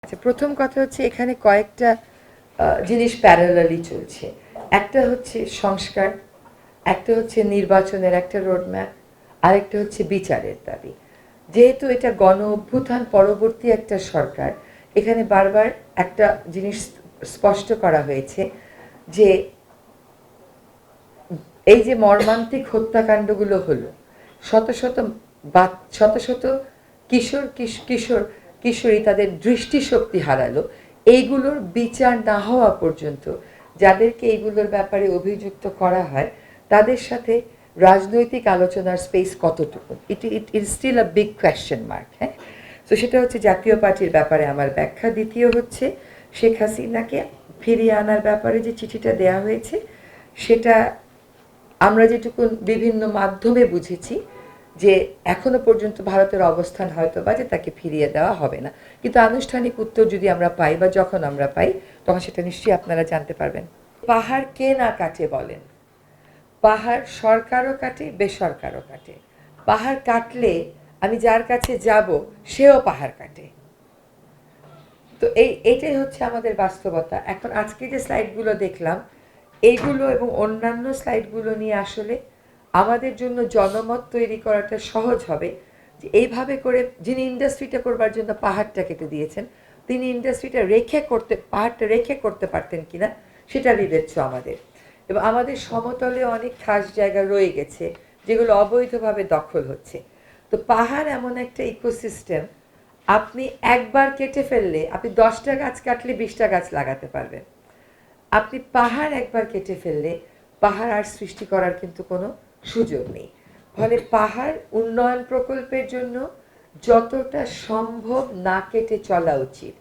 আচ্ছা, প্রথম কথা হচ্ছে এখানে কয়েকটা জিনিস প্যারালালি চলছে। একটা হচ্ছে সংস্কার, একটা হচ্ছে নির্বাচনের একটা রোডম্যাপ, আরেকটা হচ্ছে বিচারের দাবি। যেহেতু এটা গণ অভ্যুত্থান পরবর্তী একটা সরকার, এখানে বারবার একটা জিনিস স্পষ্ট করা হয়েছে যে এই যে মর্মান্তিক হত্যাকাণ্ডগুলো হলো, শত শত শত শত কিশোরী তাদের দৃষ্টিশক্তি হারালো, এইগুলোর বিচার না হওয়া পর্যন্ত যাদেরকে এইগুলোর ব্যাপারে অভিযুক্ত করা হয় তাদের সাথে রাজনৈতিক আলোচনার স্পেস কতটুকু, it is still a big question mark. হ্যাঁ, তো সেটা হচ্ছে জাতীয় পার্টির ব্যাপারে আমার ব্যাখ্যা। দ্বিতীয় হচ্ছে শেখ হাসিনাকে ফিরিয়ে আনার ব্যাপারে যে চিঠিটা দেয়া হয়েছে, সেটা আমরা যেটুকু বিভিন্ন মাধ্যমে বুঝেছি যে এখনো পর্যন্ত ভারতের অবস্থান হয়তো বা যে তাকে ফিরিয়ে দেওয়া হবে না, কিন্তু আনুষ্ঠানিক উত্তর যদি আমরা পাই বা যখন আমরা পাই তখন সেটা নিশ্চয়ই আপনারা জানতে পারবেন। পাহাড় কে না কাটে বলেন? পাহাড় সরকারও কাটে, বেসরকারও কাটে। পাহাড় কাটলে আমি যার কাছে যাব সেও পাহাড় কাটে। তো এইটাই হচ্ছে আমাদের বাস্তবতা। এখন আজকে যে স্লাইডগুলো দেখলাম, এইগুলো এবং অন্যান্য স্লাইডগুলো নিয়ে আসলে আমাদের জন্য জনমত তৈরি করাটা সহজ হবে যে এইভাবে করে যিনি ইন্ডাস্ট্রিটা করবার জন্য পাহাড়টা কেটে দিয়েছেন, তিনি ইন্ডাস্ট্রিটা পাহাড়টা রেখে করতে পারতেন কিনা সেটা বিবেচ্য আমাদের। এবং আমাদের সমতলে অনেক খাস জায়গা রয়ে গেছে যেগুলো অবৈধভাবে দখল হচ্ছে। তো পাহাড় এমন একটা ইকোসিস্টেম, আপনি একবার কেটে ফেললে আপনি 10টা গাছ কাটলে 20টা গাছ লাগাতে পারবেন। আপনি পাহাড় একবার কেটে ফেললে পাহাড় আর সৃষ্টি করার কিন্তু কোনো সুযোগ নেই। ফলে পাহাড় উন্নয়ন প্রকল্পের জন্য যতটা সম্ভব না কেটে চলা উচিত।